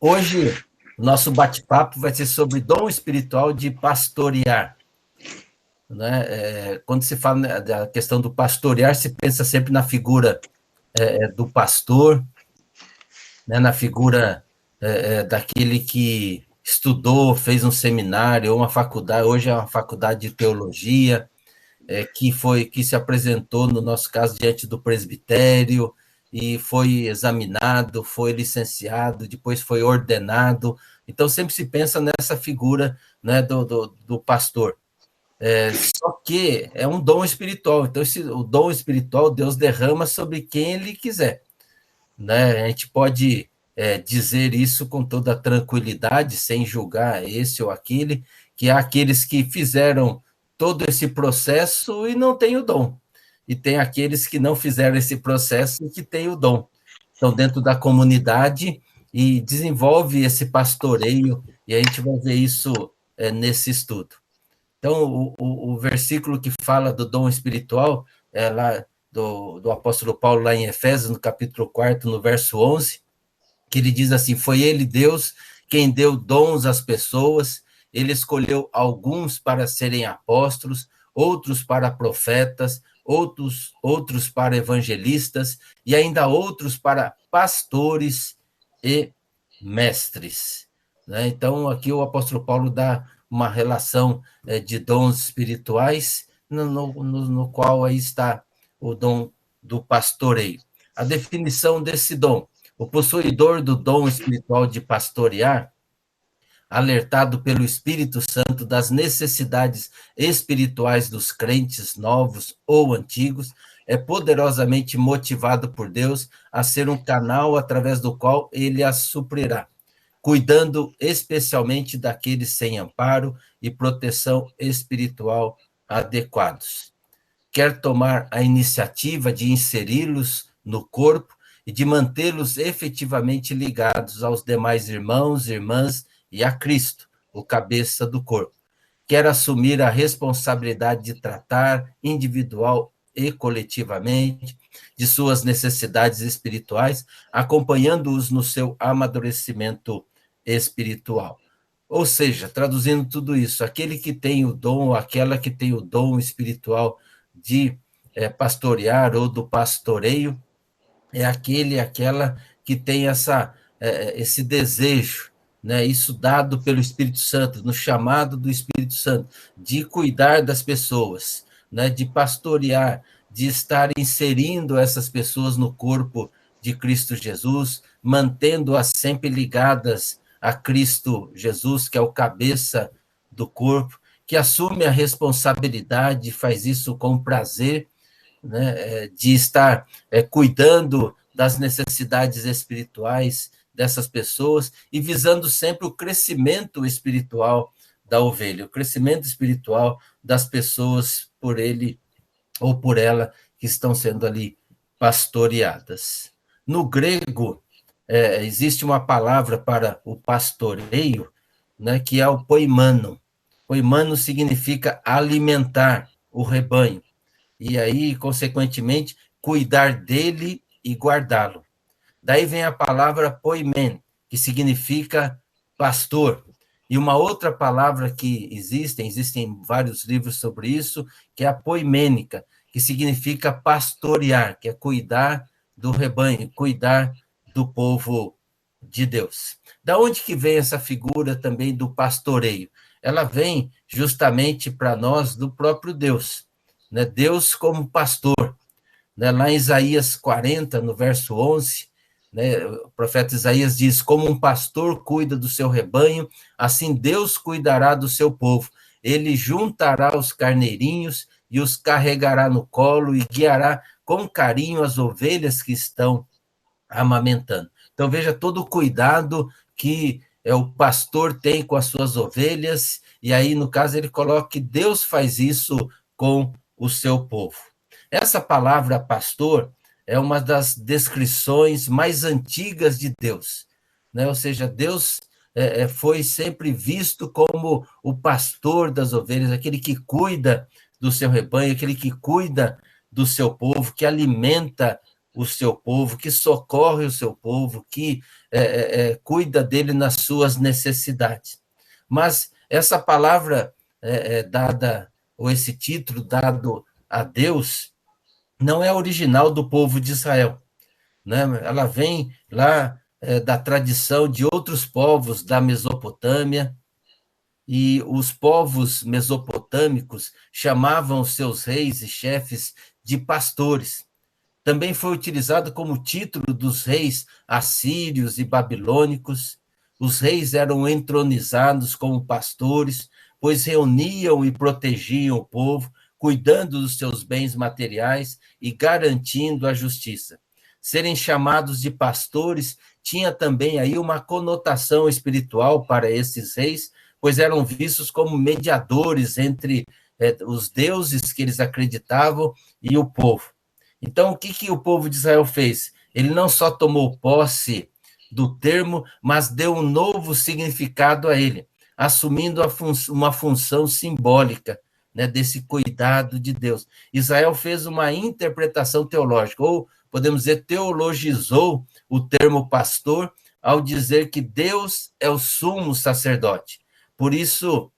Hoje, o nosso bate-papo vai ser sobre dom espiritual de pastorear. Né? Quando se fala, né, da questão do pastorear, se pensa sempre na figura do pastor, né, na figura daquele que estudou, fez um seminário, ou uma faculdade, hoje é uma faculdade de teologia, que se apresentou, no nosso caso, diante do presbitério, e foi examinado, foi licenciado, depois foi ordenado. Então, sempre se pensa nessa figura, né, do pastor. Só que é um dom espiritual, então o dom espiritual Deus derrama sobre quem Ele quiser. Né? A gente pode dizer isso com toda tranquilidade, sem julgar esse ou aquele, que há aqueles que fizeram todo esse processo e não têm o dom. E tem aqueles que não fizeram esse processo e que têm o dom. Estão dentro da comunidade e desenvolve esse pastoreio, e a gente vai ver isso nesse estudo. Então, o versículo que fala do dom espiritual é lá do apóstolo Paulo, lá em Efésios, no capítulo 4, no verso 11, que ele diz assim: foi ele, Deus, quem deu dons às pessoas, ele escolheu alguns para serem apóstolos, outros para profetas, outros para evangelistas, e ainda outros para pastores e mestres. Né? Então, aqui o apóstolo Paulo dá uma relação de dons espirituais, no qual aí está o dom do pastoreio. A definição desse dom: o possuidor do dom espiritual de pastorear, alertado pelo Espírito Santo das necessidades espirituais dos crentes novos ou antigos, é poderosamente motivado por Deus a ser um canal através do qual ele as suprirá, cuidando especialmente daqueles sem amparo e proteção espiritual adequados. Quer tomar a iniciativa de inseri-los no corpo e de mantê-los efetivamente ligados aos demais irmãos e irmãs e a Cristo, o cabeça do corpo. Quer assumir a responsabilidade de tratar individual e coletivamente de suas necessidades espirituais, acompanhando-os no seu amadurecimento espiritual. Ou seja, traduzindo tudo isso, aquele que tem o dom, aquela que tem o dom espiritual de pastorear ou do pastoreio, é aquele, aquela que tem esse desejo, né, isso dado pelo Espírito Santo, no chamado do Espírito Santo, de cuidar das pessoas, né, de pastorear, de estar inserindo essas pessoas no corpo de Cristo Jesus, mantendo-as sempre ligadas a Cristo Jesus, que é o cabeça do corpo, que assume a responsabilidade, faz isso com prazer, né, de estar cuidando das necessidades espirituais dessas pessoas e visando sempre o crescimento espiritual da ovelha, o crescimento espiritual das pessoas por ele ou por ela que estão sendo ali pastoreadas. No grego, existe uma palavra para o pastoreio, né, que é o poimano. Poimano significa alimentar o rebanho e aí, consequentemente, cuidar dele e guardá-lo. Daí vem a palavra poimen, que significa pastor. E uma outra palavra que existem vários livros sobre isso, que é a poimênica, que significa pastorear, que é cuidar do rebanho, cuidar do povo de Deus. Da onde que vem essa figura também do pastoreio? Ela vem justamente para nós do próprio Deus, né? Deus como pastor, né? Lá em Isaías 40, no verso 11, né, o profeta Isaías diz: como um pastor cuida do seu rebanho, assim Deus cuidará do seu povo. Ele juntará os carneirinhos e os carregará no colo e guiará com carinho as ovelhas que estão amamentando. Então, veja todo o cuidado que o pastor tem com as suas ovelhas, e aí, no caso, ele coloca que Deus faz isso com o seu povo. Essa palavra pastor é uma das descrições mais antigas de Deus, né? Ou seja, Deus foi sempre visto como o pastor das ovelhas, aquele que cuida do seu rebanho, aquele que cuida do seu povo, que alimenta o seu povo, que socorre o seu povo, que cuida dele nas suas necessidades. Mas essa palavra dada, ou esse título dado a Deus, não é original do povo de Israel, né? Ela vem lá da tradição de outros povos da Mesopotâmia, e os povos mesopotâmicos chamavam seus reis e chefes de pastores. Também foi utilizado como título dos reis assírios e babilônicos. Os reis eram entronizados como pastores, pois reuniam e protegiam o povo, cuidando dos seus bens materiais e garantindo a justiça. Serem chamados de pastores tinha também aí uma conotação espiritual para esses reis, pois eram vistos como mediadores entre os deuses que eles acreditavam e o povo. Então, o que o povo de Israel fez? Ele não só tomou posse do termo, mas deu um novo significado a ele, assumindo uma função simbólica, né, desse cuidado de Deus. Israel fez uma interpretação teológica, ou podemos dizer, teologizou o termo pastor, ao dizer que Deus é o sumo sacerdote. Por isso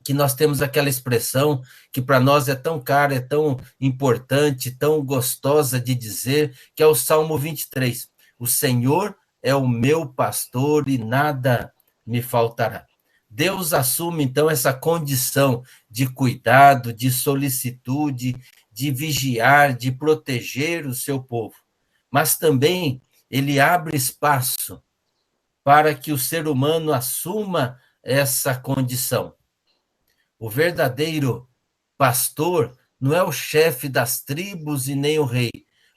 que nós temos aquela expressão que para nós é tão cara, é tão importante, tão gostosa de dizer, que é o Salmo 23. O Senhor é o meu pastor e nada me faltará. Deus assume, então, essa condição de cuidado, de solicitude, de vigiar, de proteger o seu povo. Mas também ele abre espaço para que o ser humano assuma essa condição. O verdadeiro pastor não é o chefe das tribos e nem o rei,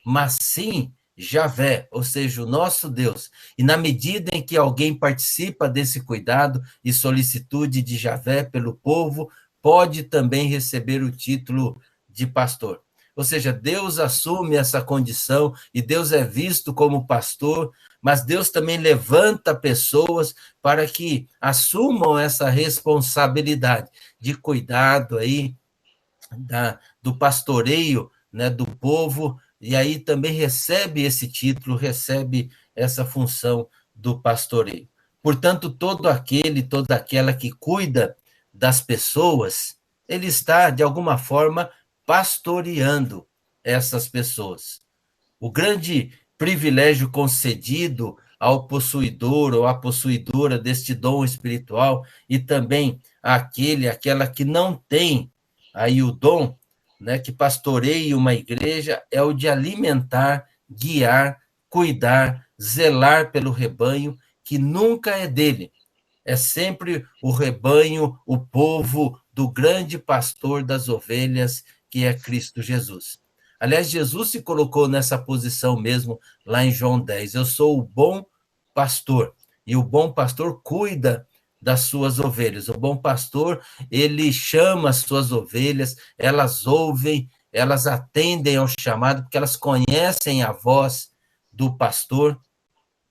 mas sim Javé, ou seja, o nosso Deus. E na medida em que alguém participa desse cuidado e solicitude de Javé pelo povo, pode também receber o título de pastor. Ou seja, Deus assume essa condição e Deus é visto como pastor, mas Deus também levanta pessoas para que assumam essa responsabilidade de cuidado aí do pastoreio, né, do povo, e aí também recebe esse título, recebe essa função do pastoreio. Portanto, toda aquela que cuida das pessoas, ele está, de alguma forma, pastoreando essas pessoas. O grande privilégio concedido ao possuidor ou à possuidora deste dom espiritual e também aquela que não tem aí o dom, né, que pastoreia uma igreja, é o de alimentar, guiar, cuidar, zelar pelo rebanho, que nunca é dele. É sempre o rebanho, o povo do grande pastor das ovelhas, que é Cristo Jesus. Aliás, Jesus se colocou nessa posição mesmo lá em João 10. Eu sou o bom pastor, e o bom pastor cuida das suas ovelhas. O bom pastor, ele chama as suas ovelhas, elas ouvem, elas atendem ao chamado, porque elas conhecem a voz do pastor,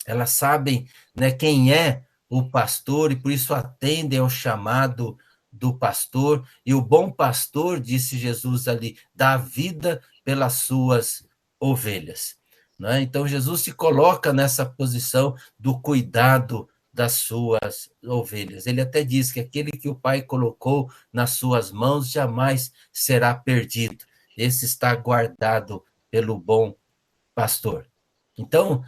elas sabem, né, quem é o pastor, e por isso atendem ao chamado do pastor. E o bom pastor, disse Jesus ali, dá vida pelas suas ovelhas. Né? Então, Jesus se coloca nessa posição do cuidado das suas ovelhas. Ele até diz que aquele que o Pai colocou nas suas mãos jamais será perdido. Esse está guardado pelo bom pastor. Então,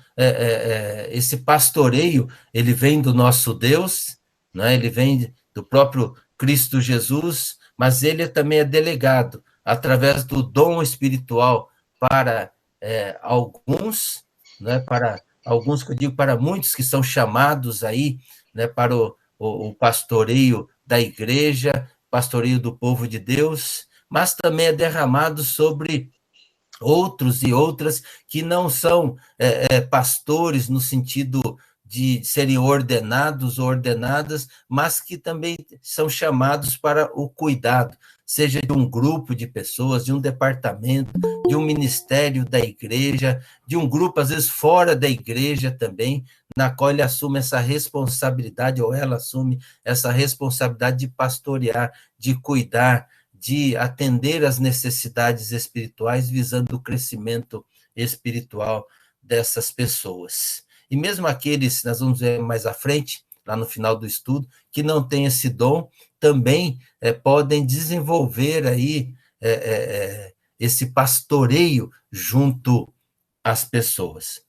esse pastoreio, ele vem do nosso Deus, né? Ele vem do próprio Cristo Jesus, mas ele também é delegado através do dom espiritual para alguns, né? Para alguns, que eu digo, para muitos que são chamados aí, né? Para o pastoreio da igreja, pastoreio do povo de Deus, mas também é derramado sobre outros e outras que não são pastores no sentido de serem ordenados ou ordenadas, mas que também são chamados para o cuidado, seja de um grupo de pessoas, de um departamento, de um ministério da igreja, de um grupo, às vezes, fora da igreja também, na qual ele assume essa responsabilidade, ou ela assume essa responsabilidade de pastorear, de cuidar, de atender às necessidades espirituais, visando o crescimento espiritual dessas pessoas. E mesmo aqueles, nós vamos ver mais à frente, lá no final do estudo, que não têm esse dom, também podem desenvolver aí esse pastoreio junto às pessoas.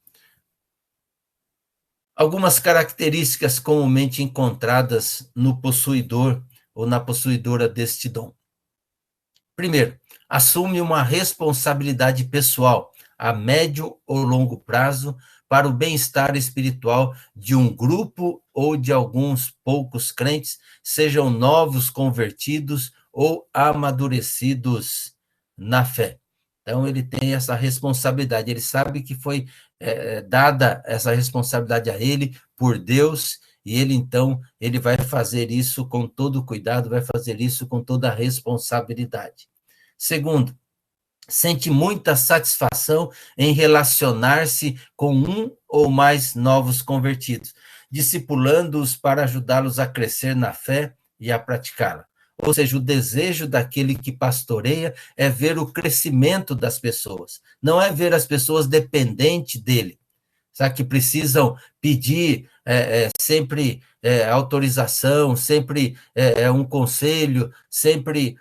Algumas características comumente encontradas no possuidor ou na possuidora deste dom. Primeiro, assume uma responsabilidade pessoal, a médio ou longo prazo, para o bem-estar espiritual de um grupo ou de alguns poucos crentes, sejam novos convertidos ou amadurecidos na fé. Então, ele tem essa responsabilidade, ele sabe que foi dada essa responsabilidade a ele por Deus, e ele, então, ele vai fazer isso com todo cuidado, vai fazer isso com toda a responsabilidade. Segundo, sente muita satisfação em relacionar-se com um ou mais novos convertidos, discipulando-os para ajudá-los a crescer na fé e a praticá-la. Ou seja, o desejo daquele que pastoreia é ver o crescimento das pessoas, não é ver as pessoas dependentes dele, sabe, que precisam pedir sempre autorização, sempre um conselho, sempre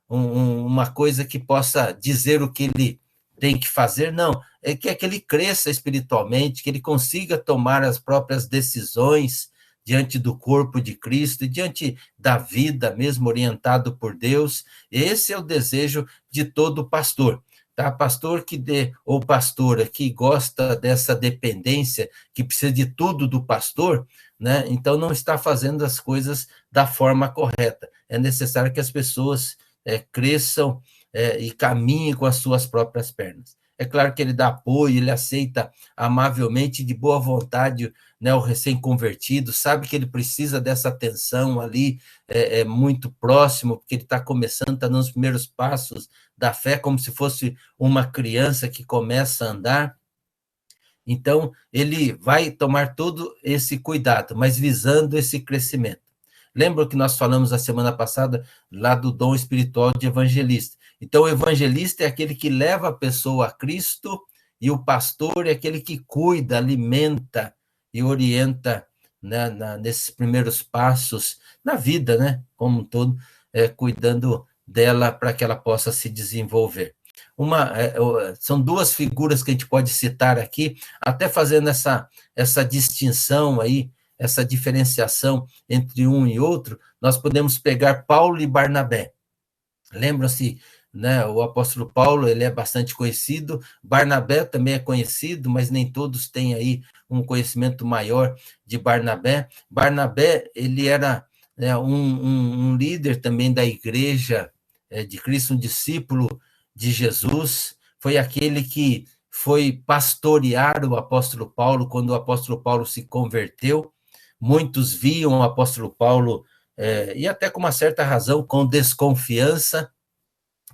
uma coisa que possa dizer o que ele tem que fazer, não, é que ele cresça espiritualmente, que ele consiga tomar as próprias decisões diante do corpo de Cristo e diante da vida, mesmo orientado por Deus. Esse é o desejo de todo pastor. Tá? Pastor ou pastora que gosta dessa dependência, que precisa de tudo do pastor, né? Então não está fazendo as coisas da forma correta. É necessário que as pessoas cresçam e caminhem com as suas próprias pernas. É claro que ele dá apoio, ele aceita amavelmente, de boa vontade, né, o recém-convertido, sabe que ele precisa dessa atenção ali, muito próximo, porque ele está começando, está nos primeiros passos da fé, como se fosse uma criança que começa a andar. Então, ele vai tomar todo esse cuidado, mas visando esse crescimento. Lembra que nós falamos a semana passada lá do dom espiritual de evangelista? Então, o evangelista é aquele que leva a pessoa a Cristo, e o pastor é aquele que cuida, alimenta e orienta, né, nesses primeiros passos na vida, né, como um todo, cuidando dela para que ela possa se desenvolver. São duas figuras que a gente pode citar aqui, até fazendo essa distinção aí, essa diferenciação entre um e outro. Nós podemos pegar Paulo e Barnabé. Lembram-se, né, o apóstolo Paulo, ele é bastante conhecido, Barnabé também é conhecido, mas nem todos têm aí um conhecimento maior de Barnabé. Barnabé, ele era um líder também da igreja de Cristo, um discípulo de Jesus, foi aquele que foi pastorear o apóstolo Paulo quando o apóstolo Paulo se converteu. Muitos viam o apóstolo Paulo, e até com uma certa razão, com desconfiança,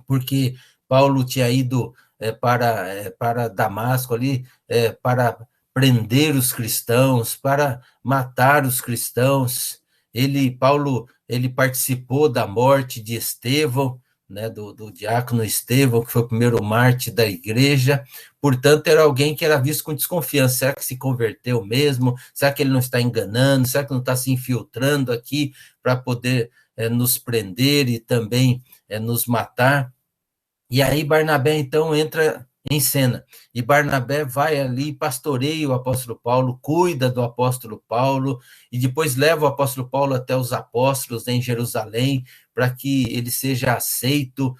porque Paulo tinha ido para Damasco ali, para prender os cristãos, para matar os cristãos. Paulo participou da morte de Estevão, né, do diácono Estevão, que foi o primeiro mártir da igreja. Portanto, era alguém que era visto com desconfiança. Será que se converteu mesmo? Será que ele não está enganando? Será que não está se infiltrando aqui para poder nos prender e também nos matar? E aí Barnabé, então, entra em cena. E Barnabé vai ali, pastoreia o apóstolo Paulo, cuida do apóstolo Paulo, e depois leva o apóstolo Paulo até os apóstolos em Jerusalém, para que ele seja aceito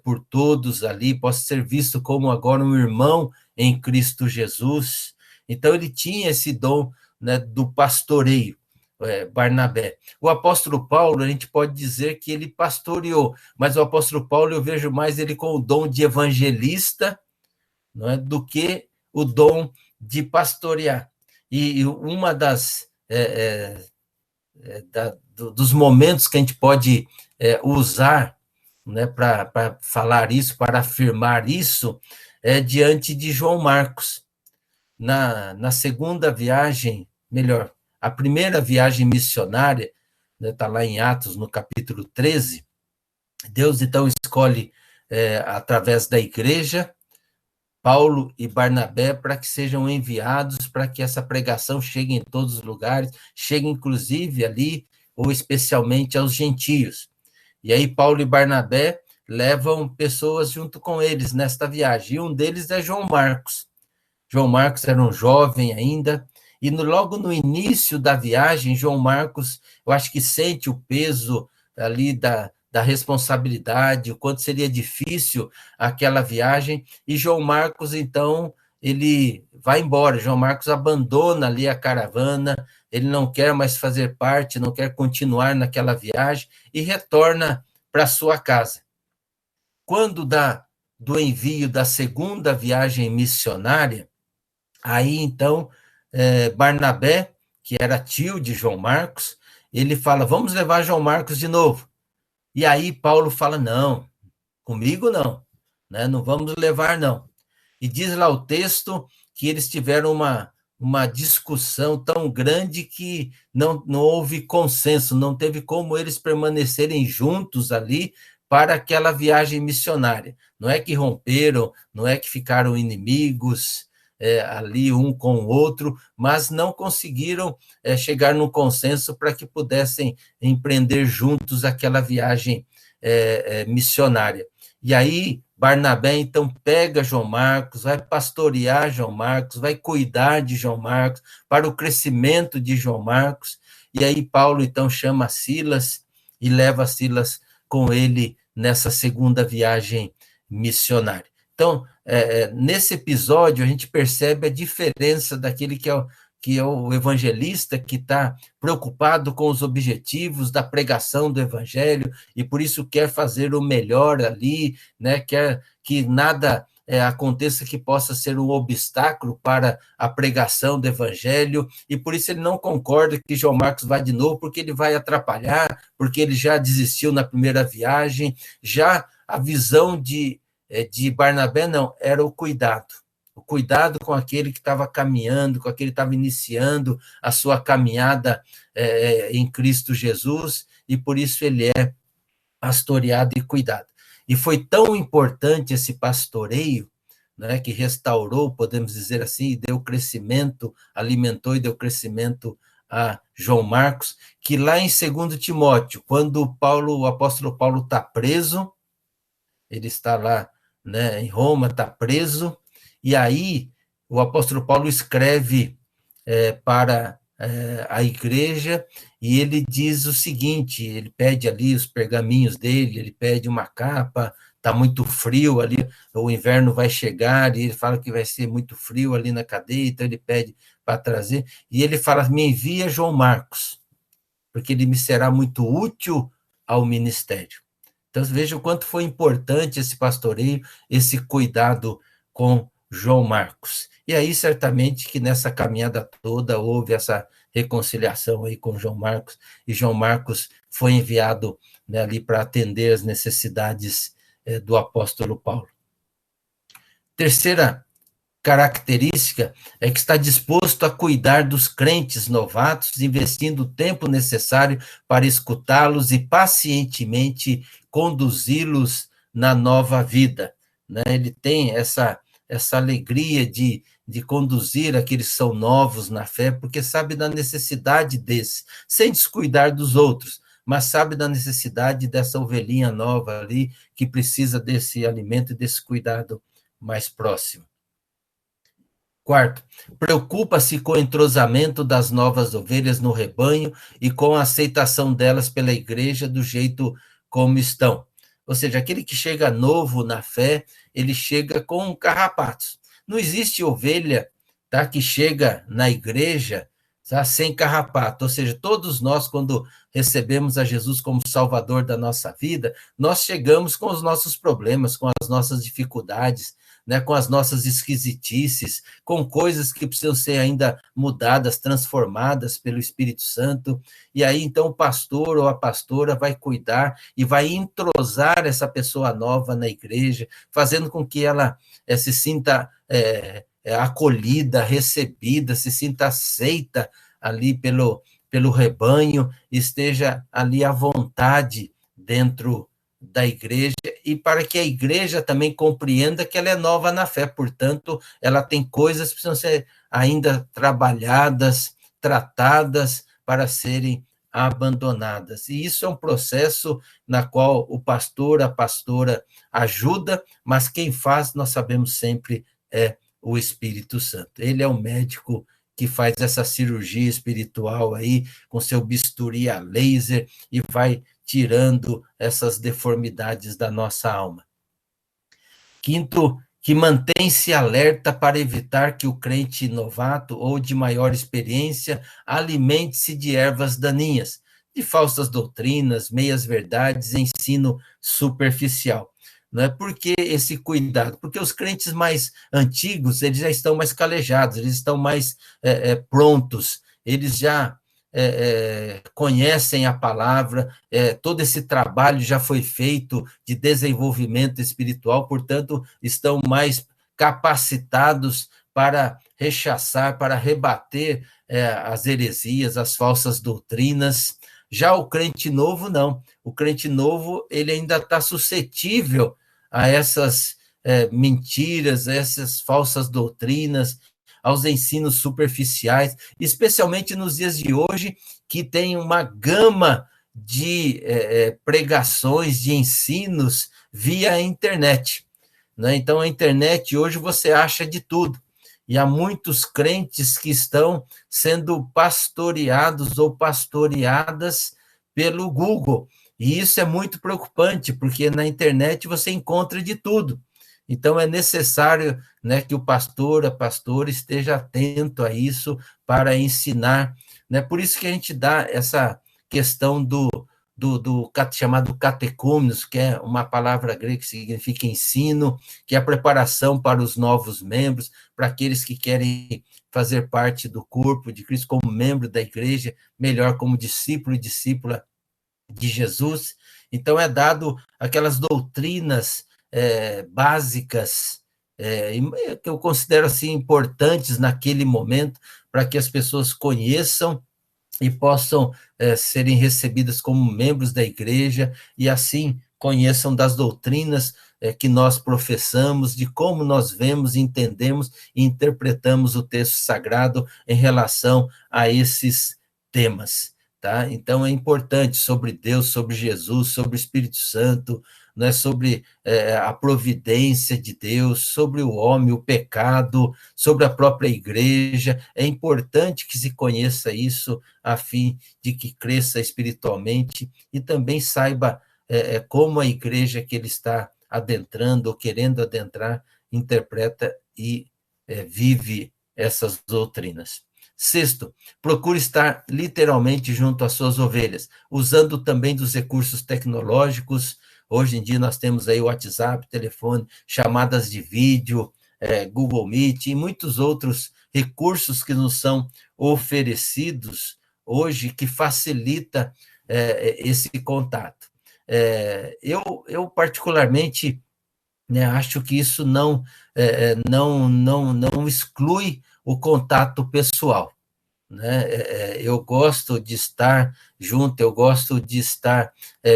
por todos ali, possa ser visto como agora um irmão em Cristo Jesus. Então, ele tinha esse dom, né, do pastoreio. Barnabé. O apóstolo Paulo, a gente pode dizer que ele pastoreou, mas o apóstolo Paulo, eu vejo mais ele com o dom de evangelista, não é, do que o dom de pastorear. E uma dos momentos que a gente pode usar, né, para falar isso, para afirmar isso, é diante de João Marcos. Na segunda viagem, melhor, a primeira viagem missionária, está lá em Atos, no capítulo 13, Deus, então, escolhe, através da igreja, Paulo e Barnabé para que sejam enviados, para que essa pregação chegue em todos os lugares, chegue inclusive ali, ou especialmente aos gentios. E aí Paulo e Barnabé levam pessoas junto com eles nesta viagem, e um deles é João Marcos. João Marcos era um jovem ainda, e logo no início da viagem, João Marcos, eu acho que sente o peso ali da responsabilidade, o quanto seria difícil aquela viagem, e João Marcos, então, ele vai embora. João Marcos abandona ali a caravana, ele não quer mais fazer parte, não quer continuar naquela viagem, e retorna para sua casa. Quando do envio da segunda viagem missionária, aí, então, Barnabé, que era tio de João Marcos, ele fala, vamos levar João Marcos de novo. E aí Paulo fala, não, comigo não, né? Não vamos levar, não. E diz lá o texto que eles tiveram uma discussão tão grande que não houve consenso, não teve como eles permanecerem juntos ali para aquela viagem missionária. Não é que romperam, não é que ficaram inimigos, ali um com o outro, mas não conseguiram chegar num consenso para que pudessem empreender juntos aquela viagem missionária. E aí, Barnabé, então, pega João Marcos, vai pastorear João Marcos, vai cuidar de João Marcos, para o crescimento de João Marcos. E aí, Paulo, então, chama Silas e leva Silas com ele nessa segunda viagem missionária. Então, nesse episódio, a gente percebe a diferença daquele que é o evangelista, que está preocupado com os objetivos da pregação do evangelho, e por isso quer fazer o melhor ali, né? Quer que nada aconteça que possa ser um obstáculo para a pregação do evangelho, e por isso ele não concorda que João Marcos vá de novo, porque ele vai atrapalhar, porque ele já desistiu na primeira viagem. Já a visão de Barnabé, não, era o cuidado com aquele que estava caminhando, com aquele que estava iniciando a sua caminhada em Cristo Jesus, e por isso ele é pastoreado e cuidado. E foi tão importante esse pastoreio, né, que restaurou, podemos dizer assim, e deu crescimento, alimentou e deu crescimento a João Marcos, que lá em 2 Timóteo, quando o apóstolo Paulo está preso, ele está lá, né, em Roma, está preso, e aí o apóstolo Paulo escreve para a igreja, e ele diz o seguinte, ele pede ali os pergaminhos dele, ele pede uma capa, está muito frio ali, o inverno vai chegar, e ele fala que vai ser muito frio ali na cadeia, então ele pede para trazer, e ele fala, me envia João Marcos, porque ele me será muito útil ao ministério. Então, veja o quanto foi importante esse pastoreio, esse cuidado com João Marcos. E aí, certamente, que nessa caminhada toda houve essa reconciliação aí com João Marcos, e João Marcos foi enviado, né, ali para atender as necessidades do apóstolo Paulo. Terceira característica é que está disposto a cuidar dos crentes novatos, investindo o tempo necessário para escutá-los e pacientemente conduzi-los na nova vida. Né? Ele tem essa alegria de conduzir aqueles que são novos na fé, porque sabe da necessidade desses, sem descuidar dos outros, mas sabe da necessidade dessa ovelhinha nova ali, que precisa desse alimento e desse cuidado mais próximo. Quarto, preocupa-se com o entrosamento das novas ovelhas no rebanho e com a aceitação delas pela igreja do jeito como estão. Ou seja, aquele que chega novo na fé, ele chega com carrapatos. Não existe ovelha, tá, que chega na igreja, tá, sem carrapato. Ou seja, todos nós, quando recebemos a Jesus como Salvador da nossa vida, nós chegamos com os nossos problemas, com as nossas dificuldades, né, com as nossas esquisitices, com coisas que precisam ser ainda mudadas, transformadas pelo Espírito Santo, e aí então o pastor ou a pastora vai cuidar e vai entrosar essa pessoa nova na igreja, fazendo com que ela se sinta acolhida, recebida, se sinta aceita ali pelo rebanho, esteja ali à vontade dentro da igreja e para que a igreja também compreenda que ela é nova na fé, portanto, ela tem coisas que precisam ser ainda trabalhadas, tratadas para serem abandonadas. E isso é um processo na qual o pastor, a pastora ajuda, mas quem faz, nós sabemos sempre, é o Espírito Santo. Ele é o médico que faz essa cirurgia espiritual aí, com seu bisturi a laser, e vai tirando essas deformidades da nossa alma. Quinto, que mantém-se alerta para evitar que o crente novato ou de maior experiência alimente-se de ervas daninhas, de falsas doutrinas, meias-verdades, ensino superficial. Não é por que esse cuidado? Porque os crentes mais antigos, eles já estão mais calejados, eles estão mais prontos, eles já conhecem a palavra, todo esse trabalho já foi feito de desenvolvimento espiritual, portanto, estão mais capacitados para rechaçar, para rebater as heresias, as falsas doutrinas. Já o crente novo, não. O crente novo, ele ainda está suscetível a essas mentiras, a essas falsas doutrinas, aos ensinos superficiais, especialmente nos dias de hoje, que tem uma gama de pregações, de ensinos via internet. Né? Então, a internet, hoje, você acha de tudo. E há muitos crentes que estão sendo pastoreados ou pastoreadas pelo Google. E isso é muito preocupante, porque na internet você encontra de tudo. Então, é necessário, né, que o pastor, a pastora, esteja atento a isso para ensinar. Né? Por isso que a gente dá essa questão do chamado catecúmenos, que é uma palavra grega que significa ensino, que é a preparação para os novos membros, para aqueles que querem fazer parte do corpo de Cristo como membro da igreja, melhor como discípulo e discípula de Jesus. Então, é dado aquelas doutrinas básicas, que eu considero assim importantes naquele momento, para que as pessoas conheçam e possam serem recebidas como membros da igreja, e assim conheçam das doutrinas que nós professamos, de como nós vemos, entendemos e interpretamos o texto sagrado em relação a esses temas. Tá? Então, é importante sobre Deus, sobre Jesus, sobre o Espírito Santo, né, sobre a providência de Deus, sobre o homem, o pecado, sobre a própria igreja. É importante que se conheça isso, a fim de que cresça espiritualmente e também saiba como a igreja que ele está adentrando ou querendo adentrar interpreta e vive essas doutrinas. Sexto, procure estar literalmente junto às suas ovelhas, usando também dos recursos tecnológicos. Hoje em dia nós temos aí o WhatsApp, telefone, chamadas de vídeo, Google Meet e muitos outros recursos que nos são oferecidos hoje que facilita esse contato. Eu particularmente, né, acho que isso não exclui o contato pessoal. Né? Eu gosto de estar junto, eu gosto de estar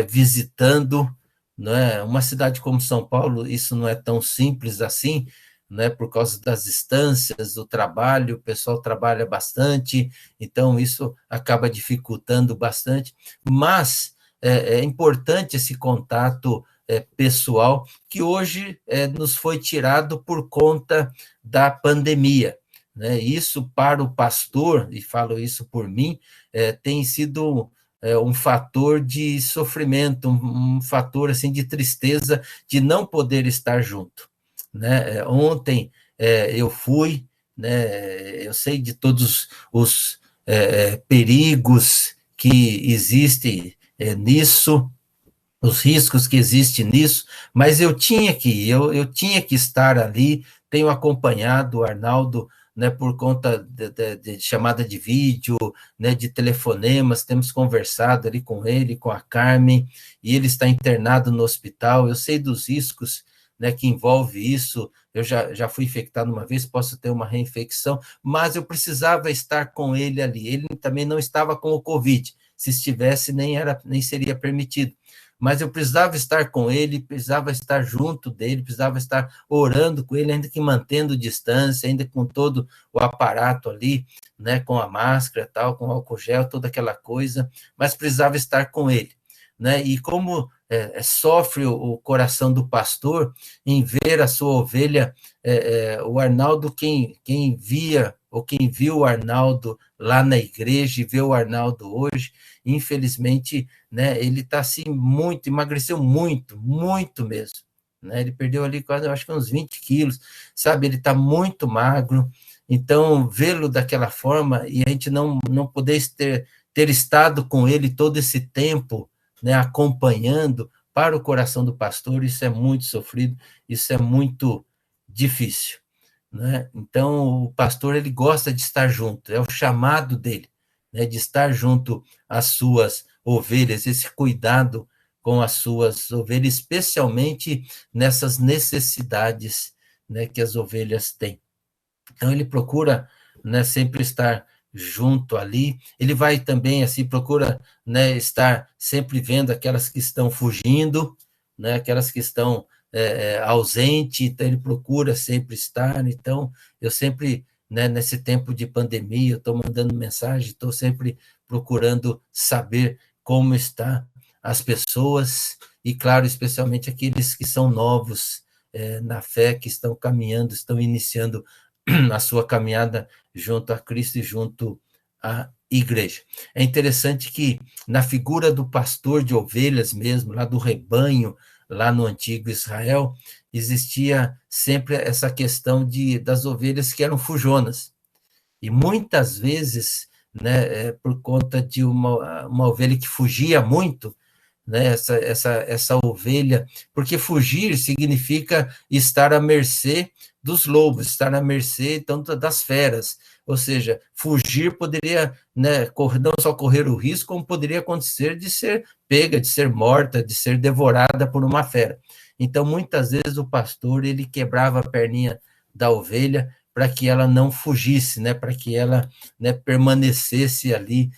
visitando, né? Uma cidade como São Paulo, isso não é tão simples assim, né? Por causa das distâncias, do trabalho, o pessoal trabalha bastante, então isso acaba dificultando bastante, mas é importante esse contato pessoal, que hoje nos foi tirado por conta da pandemia. Né? Isso para o pastor, e falo isso por mim, tem sido um fator de sofrimento, um fator assim de tristeza de não poder estar junto. Né? Ontem eu fui, né? Eu sei de todos os perigos que existem nisso, os riscos que existem nisso, mas eu tinha que ir, eu tinha que estar ali, tenho acompanhado o Arnaldo, né, por conta de chamada de vídeo, né, de telefonemas, temos conversado ali com ele, com a Carmen, e ele está internado no hospital, eu sei dos riscos, né, que envolve isso, eu já fui infectado uma vez, posso ter uma reinfecção, mas eu precisava estar com ele ali, ele também não estava com o Covid, se estivesse, nem seria permitido. Mas eu precisava estar com ele, precisava estar junto dele, precisava estar orando com ele, ainda que mantendo distância, ainda com todo o aparato ali, né, com a máscara, tal, com o álcool gel, toda aquela coisa, mas precisava estar com ele, né? E como sofre o coração do pastor em ver a sua ovelha, o Arnaldo, quem via ou quem viu o Arnaldo lá na igreja e vê o Arnaldo hoje, infelizmente, né, ele está assim muito, emagreceu muito, muito mesmo, né? Ele perdeu ali quase, eu acho que uns 20 quilos, sabe? Ele está muito magro, então vê-lo daquela forma e a gente não poder ter estado com ele todo esse tempo, né, acompanhando, para o coração do pastor, isso é muito sofrido, isso é muito difícil, né? Então, o pastor, ele gosta de estar junto, é o chamado dele, né, de estar junto às suas ovelhas, esse cuidado com as suas ovelhas, especialmente nessas necessidades, né, que as ovelhas têm. Então, ele procura, né, sempre estar junto ali. Ele vai também, assim, procura, né, estar sempre vendo aquelas que estão fugindo, né, aquelas que estão ausentes, então ele procura sempre estar. Então, eu sempre, né, nesse tempo de pandemia, eu estou mandando mensagem, estou sempre procurando saber como está as pessoas, e, claro, especialmente aqueles que são novos na fé, que estão caminhando, estão iniciando a sua caminhada junto a Cristo e junto à igreja. É interessante que na figura do pastor de ovelhas mesmo, lá do rebanho, lá no antigo Israel, existia sempre essa questão das ovelhas que eram fujonas. E muitas vezes, né, por conta de uma ovelha que fugia muito, né, essa ovelha, porque fugir significa estar à mercê dos lobos, estar à mercê, então, das feras, ou seja, fugir poderia, né, não só correr o risco, como poderia acontecer de ser pega, de ser morta, de ser devorada por uma fera. Então, muitas vezes o pastor, ele quebrava a perninha da ovelha para que ela não fugisse, né, para que ela, né, permanecesse ali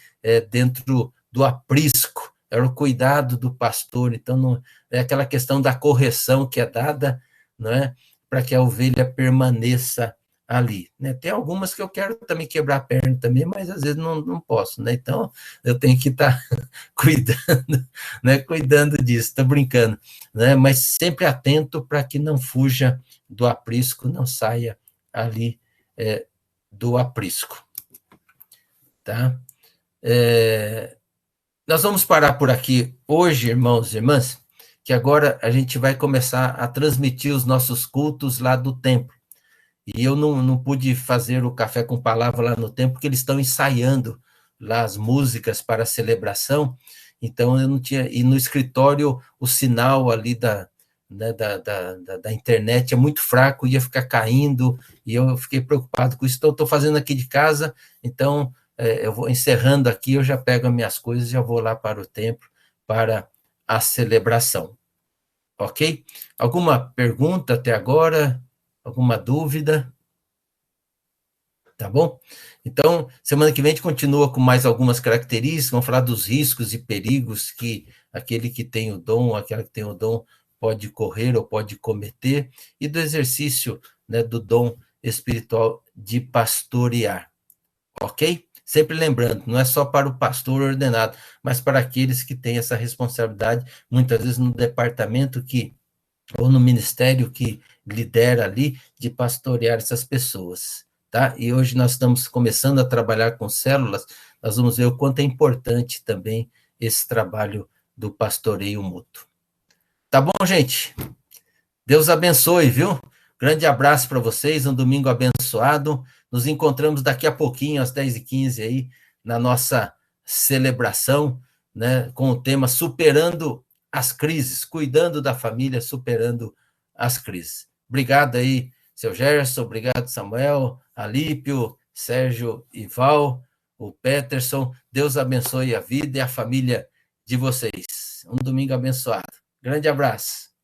dentro do aprisco. Era o cuidado do pastor, então não, é aquela questão da correção que é dada, não é, para que a ovelha permaneça ali, né? Tem algumas que eu quero também quebrar a perna também, mas às vezes não posso, né? Então eu tenho que estar cuidando, né? Cuidando disso, estou brincando, né? Mas sempre atento para que não fuja do aprisco, não saia ali do aprisco, tá? Nós vamos parar por aqui hoje, irmãos e irmãs, que agora a gente vai começar a transmitir os nossos cultos lá do templo. E eu não pude fazer o café com palavra lá no templo, porque eles estão ensaiando lá as músicas para a celebração, então eu não tinha. E no escritório, o sinal ali né, da internet é muito fraco, ia ficar caindo, e eu fiquei preocupado com isso. Então, eu estou fazendo aqui de casa, então eu vou encerrando aqui, eu já pego as minhas coisas e já vou lá para o templo para a celebração. Ok? Alguma pergunta até agora? Alguma dúvida? Tá bom? Então, semana que vem a gente continua com mais algumas características, vamos falar dos riscos e perigos que aquele que tem o dom, aquela que tem o dom pode correr ou pode cometer, e do exercício, né, do dom espiritual de pastorear. Ok? Sempre lembrando, não é só para o pastor ordenado, mas para aqueles que têm essa responsabilidade, muitas vezes no departamento ou no ministério que lidera ali, de pastorear essas pessoas, tá? E hoje nós estamos começando a trabalhar com células, nós vamos ver o quanto é importante também esse trabalho do pastoreio mútuo. Tá bom, gente? Deus abençoe, viu? Grande abraço para vocês, um domingo abençoado. Nos encontramos daqui a pouquinho, às 10h15, aí, na nossa celebração, né, com o tema Superando as Crises, cuidando da família, superando as crises. Obrigado aí, seu Gerson, obrigado, Samuel, Alípio, Sérgio, Ival, o Peterson. Deus abençoe a vida e a família de vocês. Um domingo abençoado. Grande abraço.